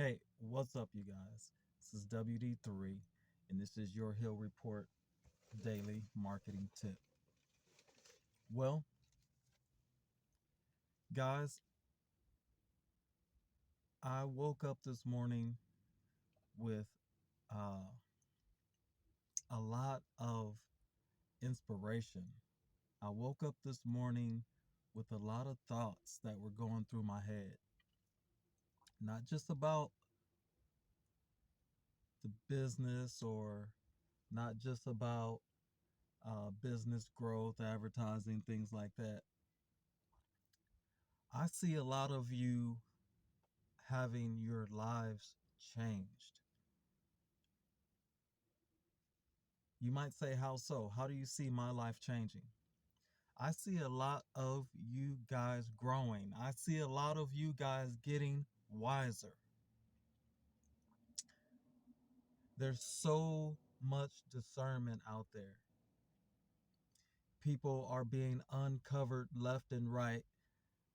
Hey, what's up, you guys? This is WD3, and this is your Hill Report Daily Marketing Tip. Well, guys, I woke up this morning with uh, a lot of inspiration. I woke up this morning with a lot of thoughts that were going through my head, not just about the business or not just about business growth, advertising, things like that. I see a lot of you having your lives changed. You might say, how so? How do you see my life changing? I see a lot of you guys growing. I see a lot of you guys getting wiser. There's so much discernment out there. People are being uncovered left and right.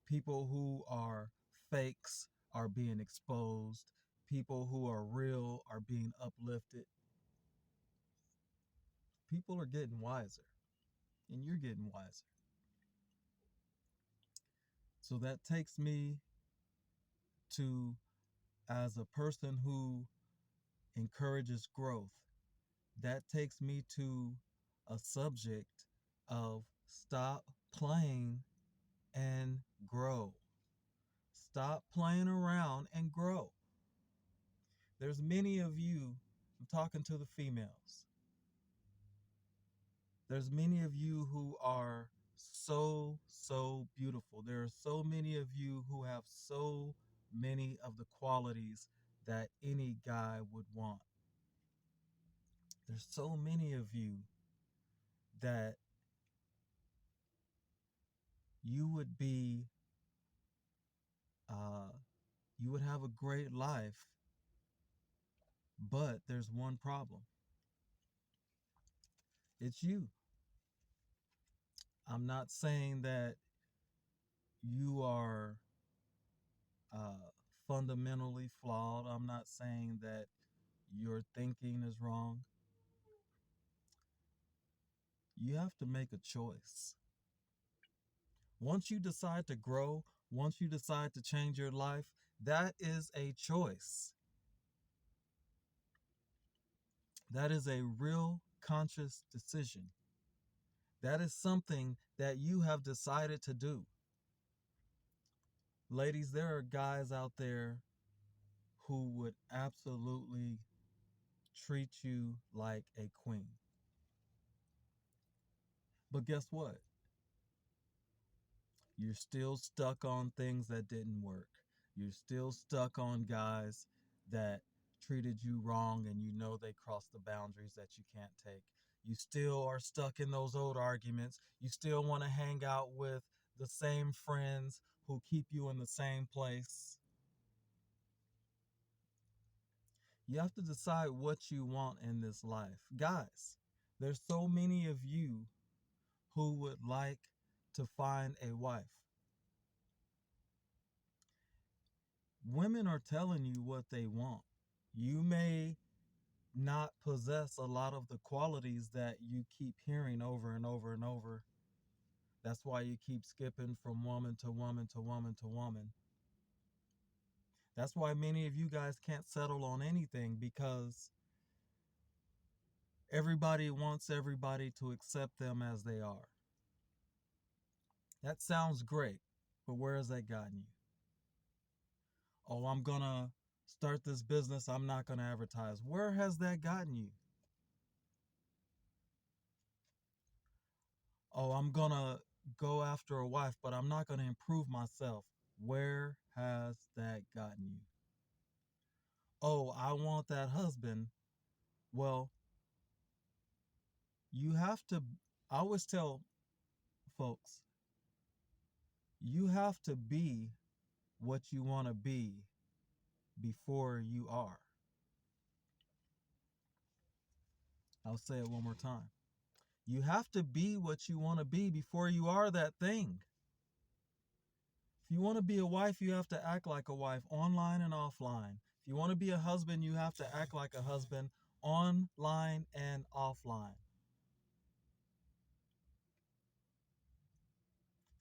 People who are fakes are being exposed. People who are real are being uplifted. People are getting wiser, and you're getting wiser. So that takes me to, as a person who encourages growth, that takes me to a subject of stop playing and grow. Stop playing around and grow. There's many of you, I'm talking to the females, there's many of you who are so beautiful. There are so many of you who have so many of the qualities that any guy would want. There's so many of you that you would be, uh, you would have a great life, but there's one problem. It's you. I'm not saying that you are uh, fundamentally flawed. I'm not saying that your thinking is wrong. You have to make a choice. Once you decide to grow, once you decide to change your life, that is a choice. That is a real conscious decision. That is something that you have decided to do. Ladies, there are guys out there who would absolutely treat you like a queen. But guess what? You're still stuck on things that didn't work. You're still stuck on guys that treated you wrong and you know they crossed the boundaries that you can't take. You still are stuck in those old arguments. You still want to hang out with the same friends who keep you in the same place. You have to decide what you want in this life. Guys, there's so many of you who would like to find a wife. Women are telling you what they want. You may not possess a lot of the qualities that you keep hearing over and over and over. That's why you keep skipping from woman to woman to woman to woman. That's why many of you guys can't settle on anything, because everybody wants everybody to accept them as they are. That sounds great, but where has that gotten you? Oh, I'm going to start this business. I'm not going to advertise. Where has that gotten you? Oh, I'm going to go after a wife, but I'm not going to improve myself. Where has that gotten you? Oh, I want that husband. Well, you have to, I always tell folks, you have to be what you want to be before you are. I'll say it one more time. You have to be what you want to be before you are that thing. If you want to be a wife, you have to act like a wife, online and offline. If you want to be a husband, you have to act like a husband, online and offline.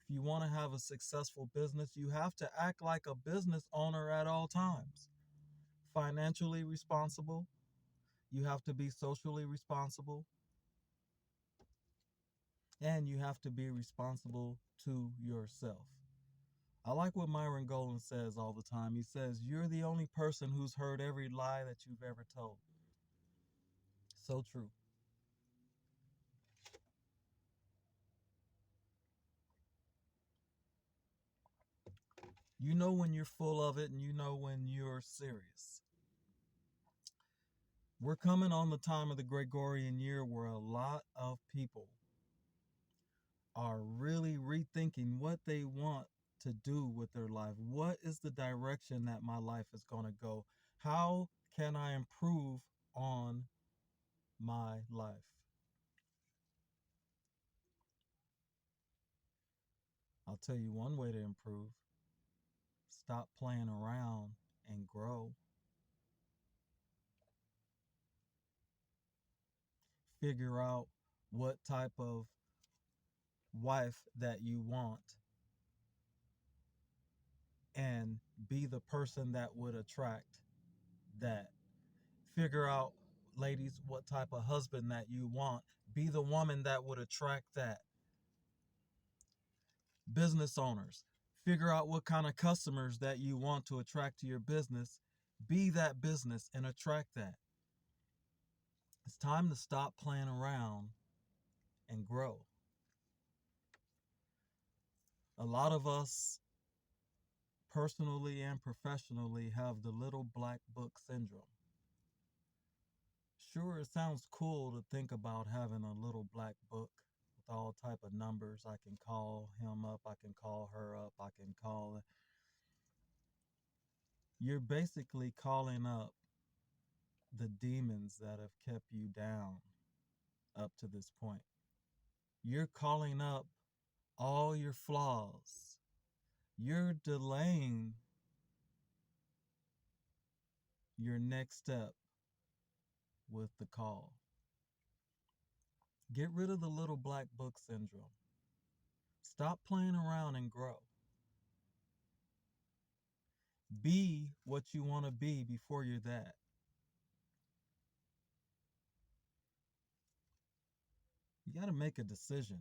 If you want to have a successful business, you have to act like a business owner at all times. Financially responsible, you have to be socially responsible, and you have to be responsible to yourself. I like what Myron Golden says all the time. He says, "You're the only person who's heard every lie that you've ever told." So true. You know when you're full of it, and you know when you're serious. We're coming on the time of the Gregorian year where a lot of people are really rethinking what they want to do with their life. What is the direction that my life is going to go? How can I improve on my life? I'll tell you one way to improve: stop playing around and grow. Figure out what type of wife that you want and be the person that would attract that. Figure out, ladies, what type of husband that you want. Be the woman that would attract that. Business owners, figure out what kind of customers that you want to attract to your business. Be that business and attract that. It's time to stop playing around and grow. A lot of us, personally and professionally, have the little black book syndrome. Sure, it sounds cool to think about having a little black book with all type of numbers. I can call him up, I can call her up, I can call. You're basically calling up the demons that have kept you down up to this point. You're calling up all your flaws. You're delaying your next step with the call. Get rid of the little black book syndrome. Stop playing around and grow. Be what you want to be before you're that. You got to make a decision.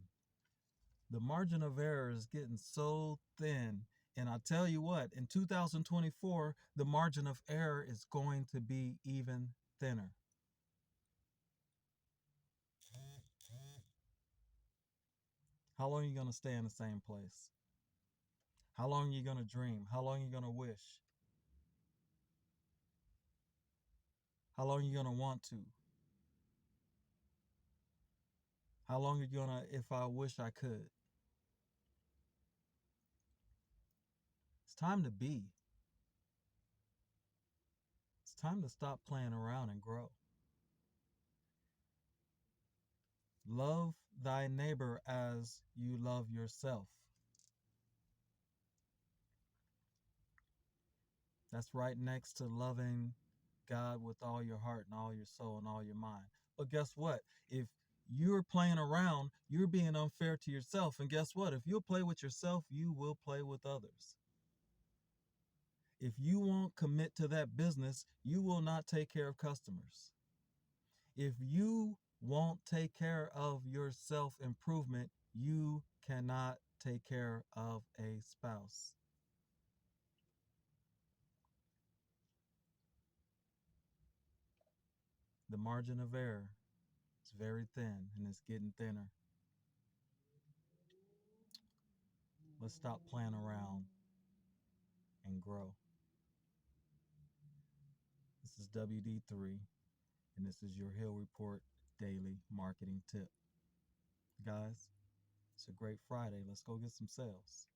The margin of error is getting so thin. And I tell you what, in 2024, the margin of error is going to be even thinner. How long are you going to stay in the same place? How long are you going to dream? How long are you going to wish? How long are you going to want to? How long are you going to, if I wish I could? It's time to be. It's time to stop playing around and grow. Love thy neighbor as you love yourself. That's right next to loving God with all your heart and all your soul and all your mind. But guess what? If you're playing around, you're being unfair to yourself. And guess what? If you'll play with yourself, you will play with others. If you won't commit to that business, you will not take care of customers. If you won't take care of your self improvement, you cannot take care of a spouse. The margin of error is very thin and it's getting thinner. Let's stop playing around and grow. This is WD3, and this is your Hill Report Daily Marketing Tip. Guys, it's a great Friday. Let's go get some sales.